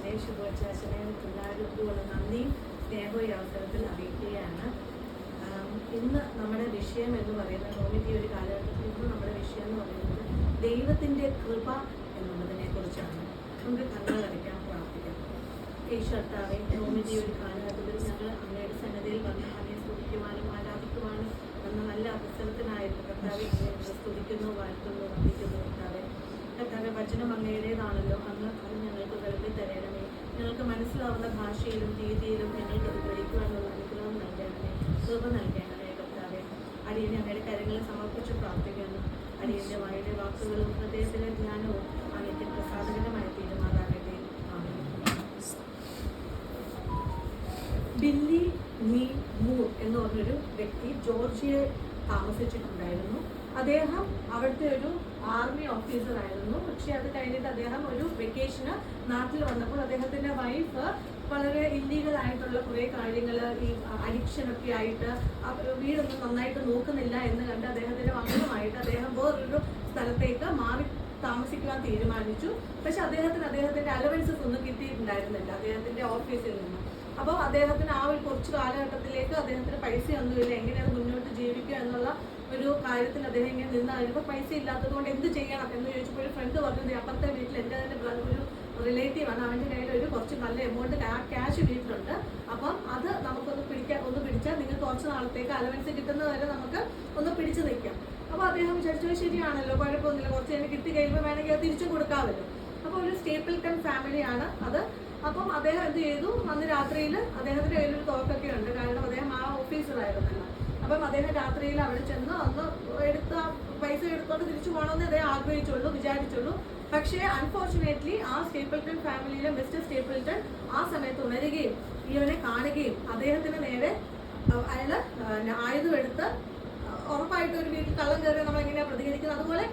അച്ഛനെ ശുഭോച്ചാച്ചനെ പിള്ളേർക്കുള്ള നന്ദിയും സ്നേഹവും ഈ അവസരത്തിൽ അറിയിക്കുകയാണ്. ഇന്ന് നമ്മുടെ വിഷയം എന്ന് പറയുന്നത്, നോമിന്റെ ഒരു കാലഘട്ടത്തിൽ ഇന്ന് നമ്മുടെ വിഷയം എന്ന് പറയുന്നത് ദൈവത്തിൻ്റെ കൃപ എന്നുള്ളതിനെ കുറിച്ചാണ്. നമുക്ക് കണ്ണുകൾ അടയ്ക്കാൻ പ്രാർത്ഥിക്കാം. ഈശ്വർത്താവെ, നോമിന്റെ ഒരു കാലഘട്ടത്തിൽ ഞങ്ങൾ അങ്ങയുടെ സന്നദ്ധയിൽ വന്ന് അങ്ങയെ സ്തുതിക്കുവാനും ആരാധിക്കുവാനും എന്ന നല്ല അവസരത്തിനായിട്ട് കർത്താവെ സ്തുതിക്കുന്നു, വാഴ്ത്തുന്നു, വന്ദിക്കുന്നു. കർത്താവെ, വചനം അങ്ങയുടേതാണല്ലോ, അങ്ങ് അത് ഞങ്ങൾക്ക് വെറുതെ തരണമേ. ഞങ്ങൾക്ക് മനസ്സിലാവുന്ന ഭാഷയിലും രീതിയിലും ഞങ്ങൾക്ക് അത് ഗ്രഹിക്കുവാനുള്ള അനുഗ്രഹം നൽകണമേ, കൃപ നൽകണമേ. കർത്താവെ, അടിയനെ അങ്ങയുടെ കരങ്ങളിൽ സമർപ്പിച്ച് പ്രാർത്ഥിക്കുന്നു. അടിയൻ്റെ വായുടെ വാക്കുകളും ഹൃദയത്തിലെ ധ്യാനവും അങ്ങേക്ക് പ്രസാദകരമായി തീരുമാറാകട്ടെ. ബില്ലി നീ മൂർ എന്ന് പറഞ്ഞൊരു വ്യക്തി ജോർജിയയിൽ താമസിച്ചിട്ടുണ്ടായിരുന്നു. അദ്ദേഹം അവിടുത്തെ ഒരു ആർമി ഓഫീസർ ആയിരുന്നു. പക്ഷെ അത് കഴിഞ്ഞിട്ട് അദ്ദേഹം ഒരു വെക്കേഷന് നാട്ടിൽ വന്നപ്പോൾ അദ്ദേഹത്തിൻ്റെ വൈഫ് വളരെ ഇല്ലീഗൽ ആയിട്ടുള്ള കുറേ കാര്യങ്ങൾ, ഈ അഡിക്ഷനൊക്കെ ആയിട്ട് വീടൊന്നും നന്നായിട്ട് നോക്കുന്നില്ല എന്ന് കണ്ട് അദ്ദേഹത്തിൻ്റെ മകനുമായിട്ട് അദ്ദേഹം വേറൊരു സ്ഥലത്തേക്ക് മാറി താമസിക്കുവാൻ തീരുമാനിച്ചു. പക്ഷെ അദ്ദേഹത്തിൻ്റെ അലവൻസസ് ഒന്നും കിട്ടിയിട്ടുണ്ടായിരുന്നില്ല അദ്ദേഹത്തിൻ്റെ ഓഫീസിൽ നിന്ന്. അപ്പോൾ അദ്ദേഹത്തിന് ആ ഒരു കുറച്ച് കാലഘട്ടത്തിലേക്ക് അദ്ദേഹത്തിന് പൈസയൊന്നുമില്ല, എങ്ങനെയാണ് മുന്നോട്ട് ജീവിക്കുക എന്നുള്ള ഒരു കാര്യത്തിൽ അദ്ദേഹം ഇങ്ങനെ നിന്നായിരുന്നു. പൈസ ഇല്ലാത്തത് കൊണ്ട് എന്ത് ചെയ്യണം എന്ന് ചോദിച്ചപ്പോൾ ഒരു ഫ്രണ്ട് പറഞ്ഞത്, അപ്പുറത്തെ വീട്ടിൽ എൻ്റെ തന്നെ ഒരു റിലേറ്റീവാണ്, അവൻ്റെ കയ്യിൽ ഒരു കുറച്ച് നല്ല എമൗണ്ട് ക്യാഷ് വീട്ടിലുണ്ട്, അപ്പം അത് നമുക്കൊന്ന് പിടിച്ചാൽ നിങ്ങൾക്ക് കുറച്ച് നാളത്തേക്ക് അലവൻസ് കിട്ടുന്നത് വരെ നമുക്ക് ഒന്ന് പിടിച്ചു നിൽക്കാം. അപ്പോൾ അദ്ദേഹം വിചാരിച്ചു ശരിയാണല്ലോ, കുഴപ്പമൊന്നുമില്ല, കുറച്ച് കഴിഞ്ഞ് കിട്ടി കഴിയുമ്പോൾ വേണമെങ്കിൽ അത് തിരിച്ചു കൊടുക്കാമല്ലോ. അപ്പോൾ ഒരു സ്റ്റേപ്പിൾട്ടൺ ഫാമിലിയാണ് അത്. അപ്പം അദ്ദേഹം എന്ത് ചെയ്തു, അന്ന് രാത്രിയിൽ അദ്ദേഹത്തിൻ്റെ കയ്യിലൊരു തോക്കൊക്കെ ഉണ്ട്, കാരണം അദ്ദേഹം ആ ഓഫീസറായിരുന്നല്ലോ. അപ്പം അദ്ദേഹം രാത്രിയിൽ അവിടെ ചെന്ന് ഒന്ന് പൈസ എടുത്തോണ്ട് തിരിച്ചു പോകണമെന്ന് അദ്ദേഹം വിചാരിച്ചുള്ളൂ. പക്ഷേ അൺഫോർച്ചുനേറ്റ്ലി ആ സ്റ്റേപ്പിൾട്ടൺ ഫാമിലിയിലെ മിസ്റ്റർ സ്റ്റേപ്പിൾട്ടൺ ആ സമയത്ത് ഉണരുകയും ഇവനെ കാണുകയും അദ്ദേഹത്തിന് നേരെ അയാൾ ആയുധം എടുത്ത്, ഉറപ്പായിട്ട് ഒരു വീട്ടിൽ കള്ളം കയറി നമ്മൾ എങ്ങനെയാണ് പ്രതികരിക്കുന്നത്, അതുപോലെ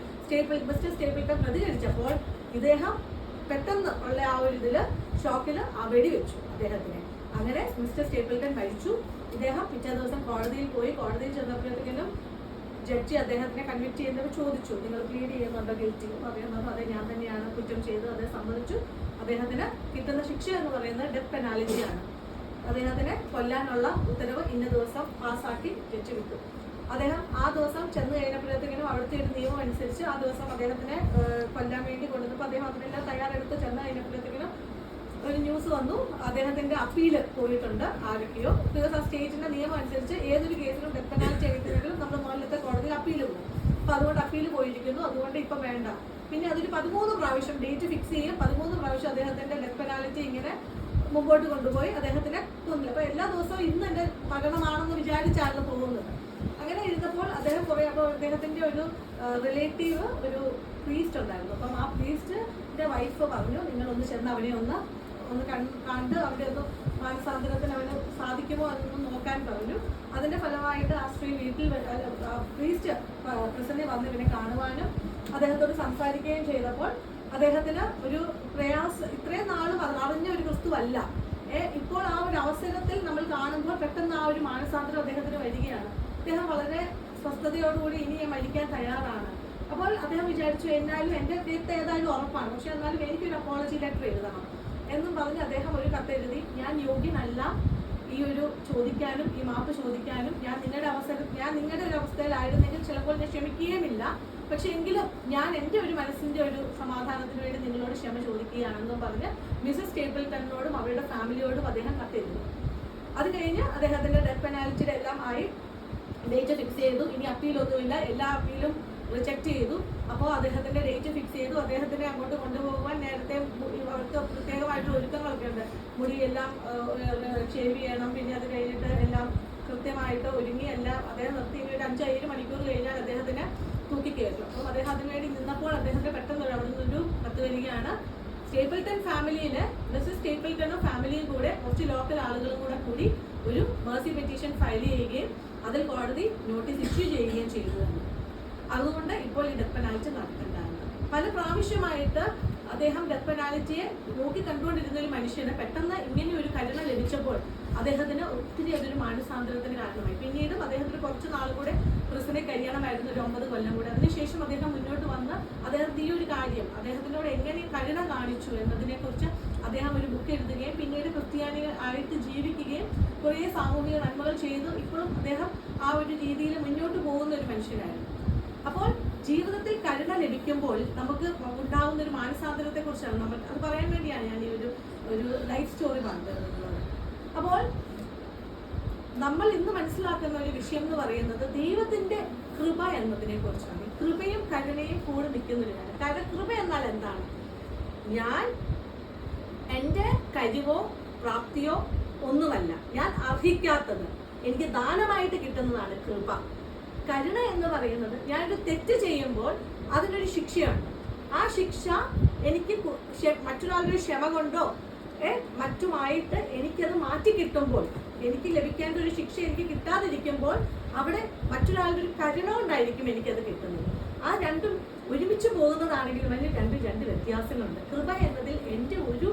മിസ്റ്റർ സ്റ്റേപ്പിൾട്ടൺ പ്രതികരിച്ചപ്പോൾ ഇദ്ദേഹം പെട്ടെന്ന് ഉള്ള ആ ഒരു ഇതിൽ ഷോക്കിൽ ആ വെടിവെച്ചു അദ്ദേഹത്തിനെ. അങ്ങനെ മിസ്റ്റർ സ്റ്റേപ്പിൾട്ടൺ മരിച്ചു. ഇദ്ദേഹം പിറ്റേ ദിവസം കോടതിയിൽ പോയി. കോടതിയിൽ ചെന്നപ്പോഴത്തേക്കും ജഡ്ജി അദ്ദേഹത്തിനെ കൺവിക്ട് ചെയ്യുന്നവർ ചോദിച്ചു, നിങ്ങൾ പ്ലീഡ് ചെയ്യുന്നുണ്ടോ ഗിൽറ്റി? അദ്ദേഹം പറഞ്ഞു അതെ, ഞാൻ തന്നെയാണ് കുറ്റം ചെയ്തത്, അദ്ദേഹം സമ്മതിച്ചു. അദ്ദേഹത്തിന് കിട്ടുന്ന ശിക്ഷ എന്ന് പറയുന്നത് ഡെത്ത് പെനാലിറ്റിയാണ്. അദ്ദേഹത്തിനെ കൊല്ലാനുള്ള ഉത്തരവ് ഇന്ന ദിവസം പാസ്സാക്കി ജഡ്ജി വിട്ടു. അദ്ദേഹം ആ ദിവസം ചെന്ന് കഴിഞ്ഞപ്പോഴത്തേക്കിനും അവിടുത്തെ ഒരു നിയമം അനുസരിച്ച് ആ ദിവസം അദ്ദേഹത്തിനെ കൊല്ലാൻ വേണ്ടി കൊണ്ടുവന്നപ്പോൾ അദ്ദേഹം അതിനെല്ലാം തയ്യാറെടുത്ത് ചെന്ന് കഴിഞ്ഞപ്പോഴത്തേക്കിനും ഒരു ന്യൂസ് വന്നു, അദ്ദേഹത്തിന്റെ അപ്പീൽ പോയിട്ടുണ്ട് ആരൊക്കെയോ. ബിക്കോസ് ആ സ്റ്റേറ്റിന്റെ നിയമം അനുസരിച്ച് ഏതൊരു കേസിലും ഡെത്ത് പെനാൽറ്റി എടുക്കുന്നെങ്കിലും നമ്മൾ മുകളിലത്തെ കോടതിയിൽ അപ്പീൽ പോകും. അപ്പോൾ അതുകൊണ്ട് അപ്പീൽ പോയിരിക്കുന്നു, അതുകൊണ്ട് ഇപ്പം വേണ്ട. പിന്നെ അതൊരു 13 പ്രാവശ്യം ഡേറ്റ് ഫിക്സ് ചെയ്യും, 13 പ്രാവശ്യം അദ്ദേഹത്തിന്റെ ഡെത്ത് പെനാൽറ്റി ഇങ്ങനെ മുമ്പോട്ട് കൊണ്ടുപോയി അദ്ദേഹത്തിനെ കൊന്നില്ല. അപ്പോൾ എല്ലാ ദിവസവും ഇന്ന് എൻ്റെ മരണമാണെന്ന് വിചാരിച്ചായിരുന്നു പോകുന്നത്. അങ്ങനെ ഇരുന്നപ്പോൾ അദ്ദേഹം കുറേ, അപ്പോൾ അദ്ദേഹത്തിൻ്റെ ഒരു റിലേറ്റീവ് ഒരു പ്രീസ്റ്റ് ഉണ്ടായിരുന്നു. അപ്പം ആ പ്രീസ്റ്റിൻ്റെ വൈഫ് പറഞ്ഞു, നിങ്ങളൊന്ന് ചെന്ന് അവനെ ഒന്ന് കണ്ട് അവിടെ ഒന്ന് മാനസാന്തരത്തിന് അവന് സാധിക്കുമോ എന്നൊന്ന് നോക്കാൻ പറഞ്ഞു. അതിൻ്റെ ഫലമായിട്ട് ആ സ്ത്രീ പ്രീസ്റ്റ് പ്രസന്നെ വന്ന് ഇവനെ കാണുവാനും അദ്ദേഹത്തോട് സംസാരിക്കുകയും ചെയ്തപ്പോൾ അദ്ദേഹത്തിന് ഒരു ഇത്രയും നാളും അറിഞ്ഞ ഒരു ക്രിസ്തുവല്ല. ഇപ്പോൾ ആ ഒരു അവസരത്തിൽ നമ്മൾ കാണുമ്പോൾ പെട്ടെന്ന് ആ ഒരു മാനസാന്തരം അദ്ദേഹത്തിന് വരികയാണ്. അദ്ദേഹം വളരെ സ്വസ്ഥതയോടുകൂടി ഇനി മരിക്കാൻ തയ്യാറാണ്. അപ്പോൾ അദ്ദേഹം വിചാരിച്ചു, എന്നാലും എൻ്റെ ഡെത്ത് ഏതായാലും ഉറപ്പാണ്, പക്ഷെ എന്നാലും എനിക്കൊരു അപ്പോളജി ലെറ്റർ എഴുതണം എന്നും പറഞ്ഞ് അദ്ദേഹം ഒരു കത്തെഴുതി, ഞാൻ യോഗ്യനല്ല ഈ ഒരു ചോദിക്കാനും ഈ മാപ്പ് ചോദിക്കാനും, ഞാൻ നിങ്ങളുടെ ഒരു അവസ്ഥയിലായിരുന്നെങ്കിൽ ചിലപ്പോൾ ഞാൻ ക്ഷമിക്കുകയുമില്ല, പക്ഷെ എങ്കിലും ഞാൻ എൻ്റെ ഒരു മനസ്സിൻ്റെ ഒരു സമാധാനത്തിന് വേണ്ടി നിങ്ങളോട് ക്ഷമ ചോദിക്കുകയാണെന്നും പറഞ്ഞ് മിസസ് സ്റ്റേപ്പിൾട്ടണിനോടും അവരുടെ ഫാമിലിയോടും അദ്ദേഹം കത്തെഴുതി. അത് കഴിഞ്ഞ് അദ്ദേഹത്തിൻ്റെ ഡെത്ത് പെനാൽറ്റിയുടെ എല്ലാം ആയി ഡേറ്റ് ഫിക്സ് ചെയ്തു. ഇനി അപ്പീലൊന്നുമില്ല, എല്ലാ അപ്പീലും റിജക്റ്റ് ചെയ്തു. അപ്പോൾ അദ്ദേഹത്തിൻ്റെ ഡേറ്റ് ഫിക്സ് ചെയ്തു. അദ്ദേഹത്തിനെ അങ്ങോട്ട് കൊണ്ടുപോകുവാൻ നേരത്തെ അവർക്ക് പ്രത്യേകമായിട്ടുള്ള ഒരുക്കങ്ങളൊക്കെ ഉണ്ട്. മുടിയെല്ലാം ഷേവ് ചെയ്യണം, പിന്നെ അത് കഴിഞ്ഞിട്ട് എല്ലാം കൃത്യമായിട്ട് ഒരുങ്ങി എല്ലാം അദ്ദേഹം നിർത്തി. ഒരു 5-7 മണിക്കൂർ കഴിഞ്ഞാൽ അദ്ദേഹത്തിന് തൂക്കിക്കയറ്റും. അപ്പം അദ്ദേഹം അതിനുവേണ്ടി നിന്നപ്പോൾ അദ്ദേഹത്തിന് പെട്ടെന്ന് അവിടെ നിന്നൊരു കത്ത് വരികയാണ്. സ്റ്റേപ്പിൾട്ടൺ ഫാമിലിയിൽ മിസസ് സ്റ്റേപ്പിൾട്ടണും ഫാമിലിയും കൂടെ കുറച്ച് ലോക്കൽ ആളുകളും കൂടി ഒരു മേഴ്സി പെറ്റീഷൻ ഫയൽ ചെയ്യുകയും അതിൽ കോടതി നോട്ടീസ് ഇഷ്യൂ ചെയ്യുകയും ചെയ്തതാണ്. അതുകൊണ്ട് ഇപ്പോൾ ഈ ഡെത്ത് പെനാൽറ്റി നടത്തേണ്ടതാണ്. പല പ്രാവശ്യമായിട്ട് അദ്ദേഹം ഡെത്ത് പെനാൽറ്റിയെ നോക്കി കണ്ടുകൊണ്ടിരുന്ന ഒരു മനുഷ്യന് പെട്ടെന്ന് ഇങ്ങനെ ഒരു കരുണ ലഭിച്ചപ്പോൾ അദ്ദേഹത്തിന് ഒത്തിരി അതൊരു മാനസാന്തരത്തിന് കാരണമായി. പിന്നീടും അദ്ദേഹത്തിന് കുറച്ച് നാൾ കൂടെ പ്രിസണിൽ കഴിയണമായിരുന്നു, ഒരു 9 കൊല്ലം കൂടെ. അതിനുശേഷം അദ്ദേഹം മുന്നോട്ട് വന്ന് അദ്ദേഹത്തിന് ഈ ഒരു കാര്യം അദ്ദേഹത്തിനോട് എങ്ങനെ കരുണ കാണിച്ചു എന്നതിനെക്കുറിച്ച് അദ്ദേഹം ഒരു ബുക്ക് എഴുതുകയും പിന്നീട് ക്രിസ്ത്യാനി ആയിട്ട് ജീവിക്കുകയും കുറേ സാമൂഹിക നന്മകൾ ചെയ്തു. ഇപ്പോഴും അദ്ദേഹം ആ ഒരു രീതിയിൽ മുന്നോട്ട് പോകുന്ന ഒരു മനുഷ്യനായിരുന്നു. അപ്പോൾ ജീവിതത്തിൽ കരുണ ലഭിക്കുമ്പോൾ നമുക്ക് ഉണ്ടാകുന്ന ഒരു മാനസാന്തരത്തെ കുറിച്ചാണ് നമ്മൾ അത് പറയാൻ വേണ്ടിയാണ് ഞാൻ ഈ ഒരു ലൈഫ് സ്റ്റോറി പറഞ്ഞിരുന്നത്. അപ്പോൾ നമ്മൾ ഇന്ന് മനസ്സിലാക്കുന്ന ഒരു വിഷയം എന്ന് പറയുന്നത് ദൈവത്തിന്റെ കൃപ എന്നതിനെ കുറിച്ചാണ്. കൃപയും കരുണയും കൂടെ നിൽക്കുന്നതിനാണ്. കാരണം കൃപ എന്നാൽ എന്താണ്? ഞാൻ എൻ്റെ കഴിവോ പ്രാപ്തിയോ ഒന്നുമല്ല, ഞാൻ അർഹിക്കാത്തത് എനിക്ക് ദാനമായിട്ട് കിട്ടുന്നതാണ് കൃപ. കരുണ എന്ന് പറയുന്നത് ഞാനൊരു തെറ്റ് ചെയ്യുമ്പോൾ അതിനൊരു ശിക്ഷയുണ്ട്. ആ ശിക്ഷ എനിക്ക് മറ്റൊരാളുടെ ക്ഷമ കൊണ്ടോ മറ്റുമായിട്ട് എനിക്കത് മാറ്റി കിട്ടുമ്പോൾ, എനിക്ക് ലഭിക്കേണ്ട ഒരു ശിക്ഷ എനിക്ക് കിട്ടാതിരിക്കുമ്പോൾ അവിടെ മറ്റൊരാളുടെ ഒരു കരുണ കൊണ്ടായിരിക്കും എനിക്കത് കിട്ടുന്നത്. ആ രണ്ടും ഒരുമിച്ച് പോകുന്നതാണെങ്കിലും അതിന് രണ്ട് വ്യത്യാസങ്ങളുണ്ട്. കൃപ എന്നതിൽ എൻ്റെ ഒരു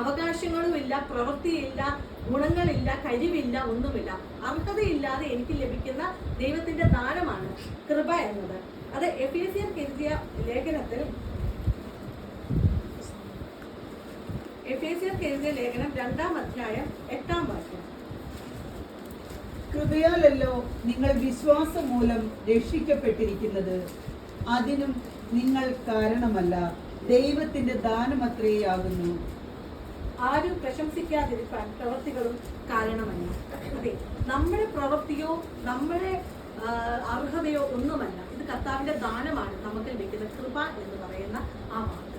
അവകാശങ്ങളുമില്ല, പ്രവൃത്തിയില്ല, ഗുണങ്ങളില്ല, കഴിവില്ല, ഒന്നുമില്ല. അർഹതയില്ലാതെ എനിക്ക് ലഭിക്കുന്ന ദൈവത്തിന്റെ ദാനമാണ് കൃപ എന്നത്. അത് എഫേസ്യർക്ക് എഴുതിയ ലേഖനത്തിൽ 2-ാം അധ്യായം 8-ാം വാക്യം. കൃപയാലല്ലോ നിങ്ങൾ വിശ്വാസം മൂലം രക്ഷിക്കപ്പെട്ടിരിക്കുന്നത്, അതിനും നിങ്ങൾ കാരണമല്ല, ദൈവത്തിന്റെ ദാനമത്രേയാകുന്നു. ആരും പ്രശംസിക്കാതിരിക്കാൻ പ്രവൃത്തികളും കാരണമല്ല. അതെ, നമ്മുടെ പ്രവൃത്തിയോ നമ്മുടെ അർഹതയോ ഒന്നുമല്ല. ഇത് കർത്താവിന്റെ ദാനമാണ് നമുക്ക് ലഭിക്കുന്ന കൃപ എന്ന് പറയുന്ന ആ വാക്ക്.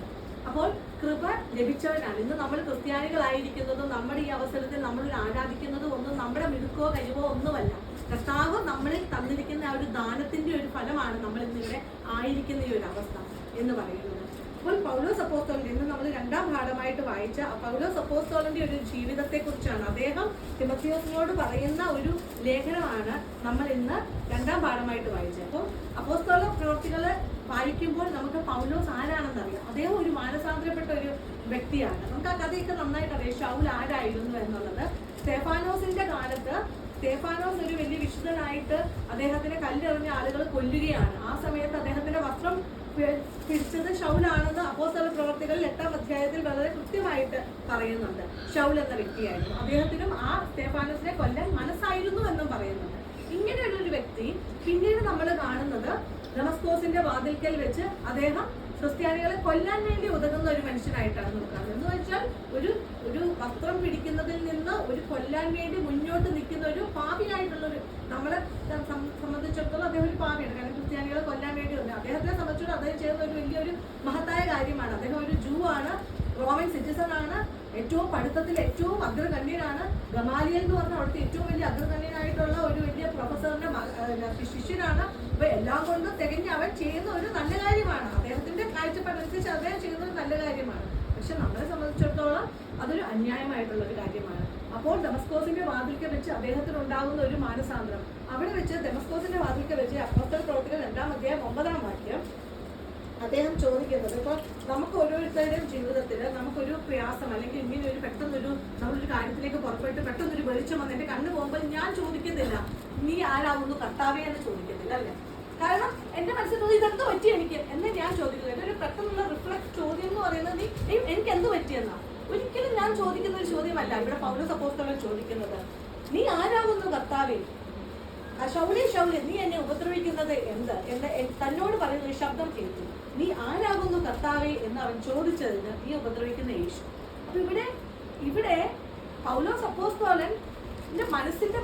അപ്പോൾ കൃപ ലഭിച്ചവനാണ് ഇന്ന് നമ്മൾ ക്രിസ്ത്യാനികളായിരിക്കുന്നതും നമ്മുടെ ഈ അവസരത്തിൽ നമ്മൾ ആരാധിക്കുന്നതും ഒന്നും നമ്മുടെ മിടുക്കോ കഴിവോ ഒന്നുമല്ല. കർത്താവ് നമ്മളിൽ തന്നിരിക്കുന്ന ആ ഒരു ദാനത്തിന്റെ ഒരു ഫലമാണ് നമ്മൾ ഇന്നിവിടെ ആയിരിക്കുന്ന ഈ ഒരു അവസ്ഥ എന്ന് പറയുന്നത്. അപ്പോൾ പൗലോസ് അപ്പോസ്തലൻ ഇന്ന് നമ്മൾ 2-ാം പാഠമായിട്ട് വായിച്ച പൗലോസ് അപ്പോസ്തലന്റെ ഒരു ജീവിതത്തെ കുറിച്ചാണ്. അദ്ദേഹം തിമോഥെയോസിനോട് പറയുന്ന ഒരു ലേഖനമാണ് നമ്മൾ ഇന്ന് 2-ാം പാഠമായിട്ട് വായിച്ചത്. അപ്പോൾ അപ്പോസ്തല പ്രവൃത്തികള് വായിക്കുമ്പോൾ നമുക്ക് പൗലോസ് ആരാണെന്ന് അറിയാം. അദ്ദേഹം ഒരു മാനസാന്തരപ്പെട്ട ഒരു വ്യക്തിയാണ്. നമുക്ക് ആ കഥയൊക്കെ നന്നായിട്ട് അറിയാം, ശൗൽ ആരായിരുന്നു എന്നുള്ളത്. സ്തെഫാനോസിന്റെ കാലത്ത് സ്തെഫാനോസ് ഒരു വലിയ വിശുദ്ധനായിട്ട് അദ്ദേഹത്തിനെ കല്ലെറിഞ്ഞ ആളുകൾ കൊല്ലുകയാണ്. ആ സമയത്ത് അദ്ദേഹത്തിന്റെ വസ്ത്രം പിടിച്ചത് ശൗലാണെന്ന് അപ്പോസ്തല പ്രവർത്തികളിൽ 8-ാം അധ്യായത്തിൽ വളരെ കൃത്യമായിട്ട് പറയുന്നുണ്ട്. ശൗൽ എന്ന വ്യക്തിയായിരുന്നു. അദ്ദേഹത്തിനും ആ സ്തെഫാനോസിനെ കൊല്ലാൻ മനസ്സായിരുന്നു എന്നും പറയുന്നുണ്ട്. ഇങ്ങനെയുള്ള ഒരു വ്യക്തി പിന്നീട് നമ്മൾ കാണുന്നത് ദമസ്കോസിന്റെ വാതിൽക്കൽ വെച്ച് അദ്ദേഹം ക്രിസ്ത്യാനികളെ കൊല്ലാൻ വേണ്ടി ഉതകുന്ന ഒരു മനുഷ്യനായിട്ടാണ് നമുക്ക് കാണുന്നത്. എന്ന് വെച്ചാൽ ഒരു വസ്ത്രം പിടിക്കുന്നതിൽ നിന്ന് ഒരു കൊല്ലാൻ വേണ്ടി മുന്നോട്ട് നിൽക്കുന്ന ഒരു പാപിയായിട്ടുള്ളൊരു, നമ്മളെ സംബന്ധിച്ചിടത്തോളം അദ്ദേഹം ഒരു പാപിയാണ്. കാരണം ക്രിസ്ത്യാനികളെ കൊല്ലാൻ വേണ്ടി വന്നത് അദ്ദേഹത്തെ സംബന്ധിച്ചിടത്തോളം അദ്ദേഹം ചെയ്യുന്ന ഒരു വലിയൊരു മഹത്തായ കാര്യമാണ്. അദ്ദേഹം ഒരു ജൂ ആണ്, റോമൻ സിറ്റിസൺ ആണ്, ഏറ്റവും പഠിത്തത്തിൽ ഏറ്റവും അഗ്രഗണ്യനാണ്. ഗമാലിയൽ എന്ന് പറഞ്ഞ അവിടുത്തെ ഏറ്റവും വലിയ അഗ്രഗണ്യനായിട്ടുള്ള ഒരു വലിയ പ്രൊഫസറിന്റെ ശിഷ്യനാണ്. അപ്പൊ എല്ലാം കൊണ്ടും തികഞ്ഞ് അവൻ ചെയ്യുന്ന ഒരു നല്ല കാര്യമാണ്. അദ്ദേഹത്തിന്റെ കാഴ്ചപ്പാടനുസരിച്ച് അദ്ദേഹം ചെയ്യുന്ന ഒരു നല്ല കാര്യമാണ്. പക്ഷെ നമ്മളെ സംബന്ധിച്ചിടത്തോളം അതൊരു അന്യായമായിട്ടുള്ള ഒരു കാര്യമാണ്. അപ്പോൾ ദമസ്കോസിന്റെ വാതിൽക്കൽ വെച്ച് അദ്ദേഹത്തിന് ഉണ്ടാകുന്ന ഒരു മാനസാന്തരം, അവിടെ വെച്ച് ദമസ്കോസിന്റെ വാതിൽക്കൽ വെച്ച് അപ്പോസ്തല പ്രവൃത്തികൾ 2-ാം അധ്യായം 9-ാം വാക്യം അദ്ദേഹം ചോദിക്കുന്നത്, ഇപ്പോൾ നമുക്ക് ഓരോരുത്തരുടെയും ജീവിതത്തിൽ നമുക്കൊരു പ്രയാസം അല്ലെങ്കിൽ ഇങ്ങനെ ഒരു പെട്ടെന്നൊരു നമ്മളൊരു കാര്യത്തിലേക്ക് പുറപ്പെട്ട് പെട്ടെന്നൊരു വെളിച്ചം വന്ന് എൻ്റെ കണ്ണ് പോകുമ്പോൾ ഞാൻ ചോദിക്കുന്നില്ല നീ ആരാവുന്നു കർത്താവേ എന്ന് ചോദിക്കുന്നില്ല, അല്ലേ? കാരണം എൻ്റെ മനസ്സിൽ തോന്നി ഇതെന്ത് പറ്റി എനിക്ക് എന്ന് ഞാൻ ചോദിക്കുന്നത്. എൻ്റെ ഒരു പെട്ടെന്നുള്ള റിഫ്ലക്ട് ചോദ്യം എന്ന് പറയുന്നത് നീ എനിക്ക് എന്ത് പറ്റിയെന്നാ. ഒരിക്കലും ഞാൻ ചോദിക്കുന്ന ഒരു ചോദ്യമല്ല ഇവിടെ പൗലോസ് അപ്പോസ്തലൻ ചോദിക്കുന്നത്. നീ ആരാവുന്നു കർത്താവേ? ശൗലേ ശൗലേ, നീ എന്നെ ഉപദ്രവിക്കുന്നത് എന്ത് എന്ന് തന്നോട് പറയുന്ന ഒരു ശബ്ദം കേട്ടു. നീ ആരാകുന്നു കർത്താവേ എന്ന് അവൻ ചോദിച്ചതിന് നീ ഉപദ്രവിക്കുന്ന യേശു. അപ്പൊ ഇവിടെ പൗലോസ് അപ്പോസ്തലന്റെ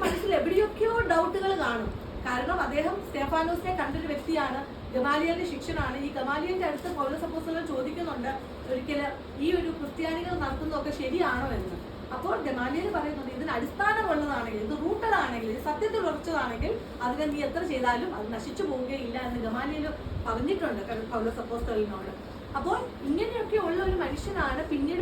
മനസ്സിൽ എവിടെയൊക്കെയോ ഡൗട്ടുകൾ കാണും. കാരണം അദ്ദേഹം സ്തെഫാനോസിനെ കണ്ടൊരു വ്യക്തിയാണ്, ഗമാലിയലിന്റെ ശിഷ്യനാണ്. ഈ ഗമാലിയലിന്റെ അടുത്ത് പൗലോസ് അപ്പോസ്തലൻ ചോദിക്കുന്നുണ്ട് ഒരിക്കലും ഈ ഒരു ക്രിസ്ത്യാനികൾ നടത്തുന്നതൊക്കെ ശരിയാണോ എന്ന്. അപ്പോൾ ഗമാലിയൽ പറയുന്നത് ഇതിന് അടിസ്ഥാനമുള്ളതാണെങ്കിൽ, ഇത് റൂട്ടഡ് ആണെങ്കിൽ, ഇത് സത്യത്തിൽ ഉറച്ചതാണെങ്കിൽ അതിനെ നീ എത്ര ചെയ്താലും അത് നശിച്ചു പോവുകയില്ല എന്ന് ഗമാലിയൽ പറഞ്ഞിട്ടുണ്ട് പൗലോസ് അപ്പോസ്തലനോട്. അപ്പോൾ ഇങ്ങനെയൊക്കെ ഉള്ള ഒരു മനുഷ്യനാണ് പിന്നീട്